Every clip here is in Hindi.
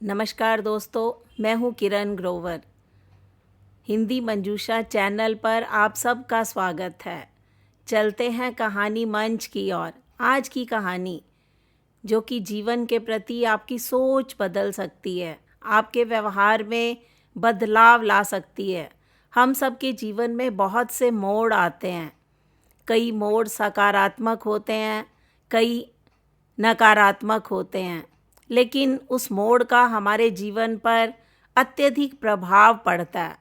नमस्कार दोस्तों, मैं हूँ किरण ग्रोवर। हिंदी मंजूषा चैनल पर आप सबका स्वागत है। चलते हैं कहानी मंच की ओर। आज की कहानी जो कि जीवन के प्रति आपकी सोच बदल सकती है, आपके व्यवहार में बदलाव ला सकती है। हम सबके जीवन में बहुत से मोड़ आते हैं। कई मोड़ सकारात्मक होते हैं, कई नकारात्मक होते हैं, लेकिन उस मोड़ का हमारे जीवन पर अत्यधिक प्रभाव पड़ता है।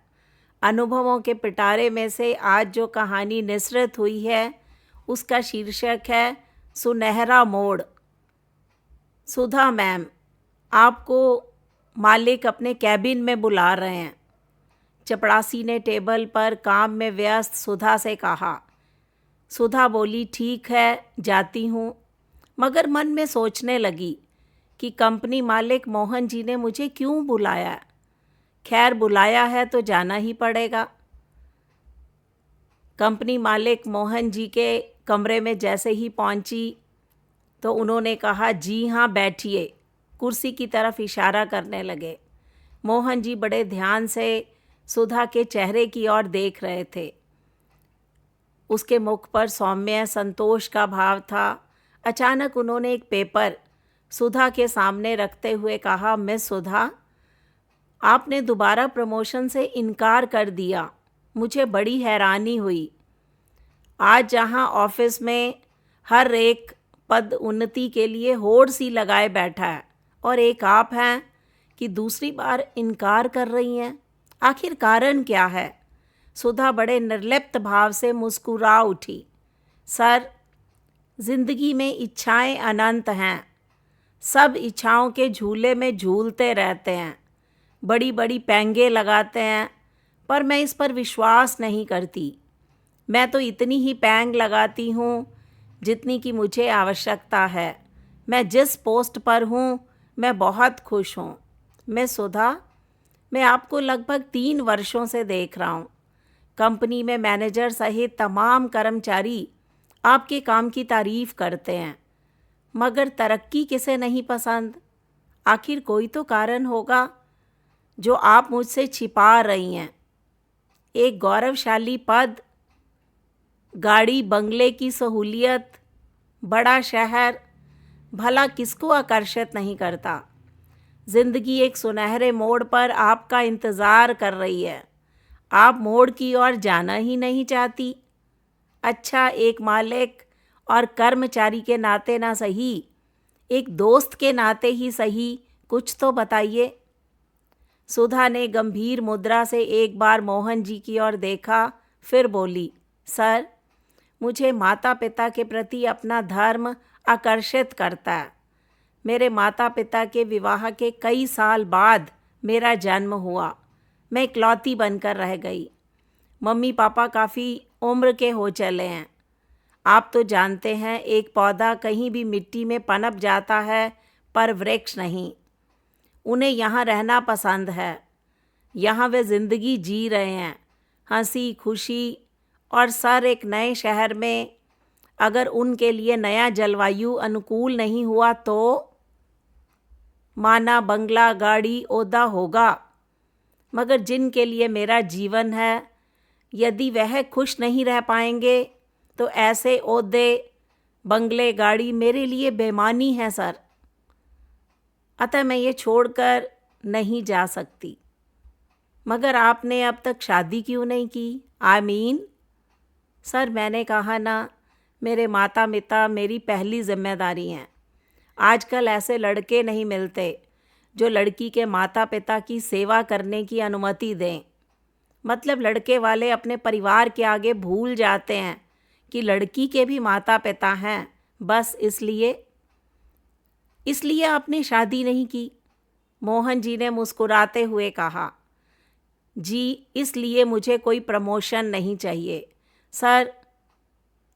अनुभवों के पिटारे में से आज जो कहानी निसृत हुई है उसका शीर्षक है सुनहरा मोड़। सुधा मैम, आपको मालिक अपने कैबिन में बुला रहे हैं। चपड़ासी ने टेबल पर काम में व्यस्त सुधा से कहा। सुधा बोली, ठीक है, जाती हूँ, मगर मन में सोचने लगी कि कंपनी मालिक मोहन जी ने मुझे क्यों बुलाया। खैर, बुलाया है तो जाना ही पड़ेगा। कंपनी मालिक मोहन जी के कमरे में जैसे ही पहुंची तो उन्होंने कहा, जी हाँ बैठिए। कुर्सी की तरफ इशारा करने लगे। मोहन जी बड़े ध्यान से सुधा के चेहरे की ओर देख रहे थे। उसके मुख पर सौम्य संतोष का भाव था। अचानक उन्होंने एक पेपर सुधा के सामने रखते हुए कहा, मिस सुधा, आपने दोबारा प्रमोशन से इनकार कर दिया। मुझे बड़ी हैरानी हुई। आज जहां ऑफिस में हर एक पद उन्नति के लिए होड़ सी लगाए बैठा है और एक आप हैं कि दूसरी बार इनकार कर रही हैं। आखिर कारण क्या है? सुधा बड़े निर्लिप्त भाव से मुस्कुरा उठी। सर, जिंदगी में इच्छाएं अनंत हैं। सब इच्छाओं के झूले में झूलते रहते हैं, बड़ी बड़ी पैंगे लगाते हैं, पर मैं इस पर विश्वास नहीं करती। मैं तो इतनी ही पैंग लगाती हूँ जितनी की मुझे आवश्यकता है। मैं जिस पोस्ट पर हूँ मैं बहुत खुश हूँ। मिस सुधा, मैं आपको लगभग 3 वर्षों से देख रहा हूँ। कंपनी में मैनेजर सहित तमाम कर्मचारी आपके काम की तारीफ करते हैं, मगर तरक्की किसे नहीं पसंद? आखिर कोई तो कारण होगा जो आप मुझसे छिपा रही हैं। एक गौरवशाली पद, गाड़ी बंगले की सहूलियत, बड़ा शहर, भला किसको आकर्षित नहीं करता? जिंदगी एक सुनहरे मोड़ पर आपका इंतज़ार कर रही है। आप मोड़ की ओर जाना ही नहीं चाहती। अच्छा, एक मालिक और कर्मचारी के नाते ना सही, एक दोस्त के नाते ही सही, कुछ तो बताइए। सुधा ने गंभीर मुद्रा से एक बार मोहन जी की ओर देखा, फिर बोली, सर, मुझे माता पिता के प्रति अपना धर्म आकर्षित करता है। मेरे माता पिता के विवाह के कई साल बाद मेरा जन्म हुआ। मैं इकलौती बनकर रह गई। मम्मी पापा काफ़ी उम्र के हो चले हैं। आप तो जानते हैं, एक पौधा कहीं भी मिट्टी में पनप जाता है, पर वृक्ष नहीं। उन्हें यहाँ रहना पसंद है। यहाँ वे ज़िंदगी जी रहे हैं, हंसी खुशी, और सर, एक नए शहर में अगर उनके लिए नया जलवायु अनुकूल नहीं हुआ तो? माना बंगला, गाड़ी, ओहदा होगा, मगर जिनके लिए मेरा जीवन है, यदि वह खुश नहीं रह पाएंगे तो ऐसे ओहदे, बंगले, गाड़ी मेरे लिए बेमानी है सर। अतः मैं ये छोड़कर नहीं जा सकती। मगर आपने अब तक शादी क्यों नहीं की? सर, मैंने कहा ना, मेरे माता पिता मेरी पहली जिम्मेदारी हैं। आजकल ऐसे लड़के नहीं मिलते जो लड़की के माता पिता की सेवा करने की अनुमति दें। मतलब लड़के वाले अपने परिवार के आगे भूल जाते हैं कि लड़की के भी माता पिता हैं। बस इसलिए आपने शादी नहीं की? मोहन जी ने मुस्कुराते हुए कहा, जी, इसलिए मुझे कोई प्रमोशन नहीं चाहिए सर।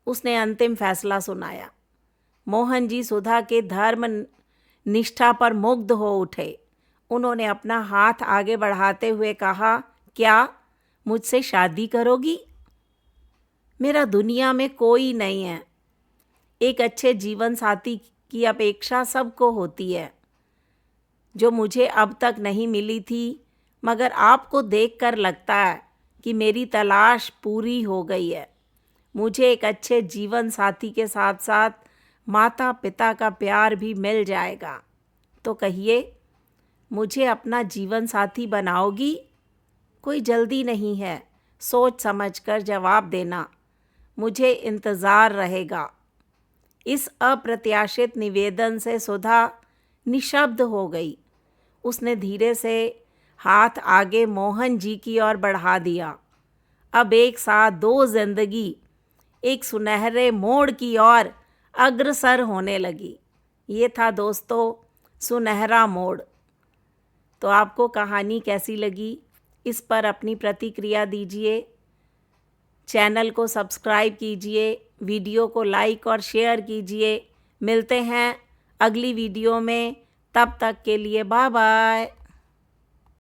उसने अंतिम फैसला सुनाया। मोहन जी सुधा के धर्म निष्ठा पर मुग्ध हो उठे। उन्होंने अपना हाथ आगे बढ़ाते हुए कहा, क्या मुझसे शादी करोगी? मेरा दुनिया में कोई नहीं है। एक अच्छे जीवन साथी की अपेक्षा सबको होती है। जो मुझे अब तक नहीं मिली थी, मगर आपको देखकर लगता है कि मेरी तलाश पूरी हो गई है। मुझे एक अच्छे जीवन साथी के साथ साथ माता पिता का प्यार भी मिल जाएगा। तो कहिए, मुझे अपना जीवन साथी बनाओगी? कोई जल्दी नहीं है, सोच समझकर जवाब देना, मुझे इंतज़ार रहेगा। इस अप्रत्याशित निवेदन से सुधा निशब्द हो गई। उसने धीरे से हाथ आगे मोहन जी की ओर बढ़ा दिया। अब एक साथ दो जिंदगी एक सुनहरे मोड़ की ओर अग्रसर होने लगी। ये था दोस्तों सुनहरा मोड़। तो आपको कहानी कैसी लगी, इस पर अपनी प्रतिक्रिया दीजिए। चैनल को सब्सक्राइब कीजिए, वीडियो को लाइक और शेयर कीजिए। मिलते हैं अगली वीडियो में, तब तक के लिए बाय बाय।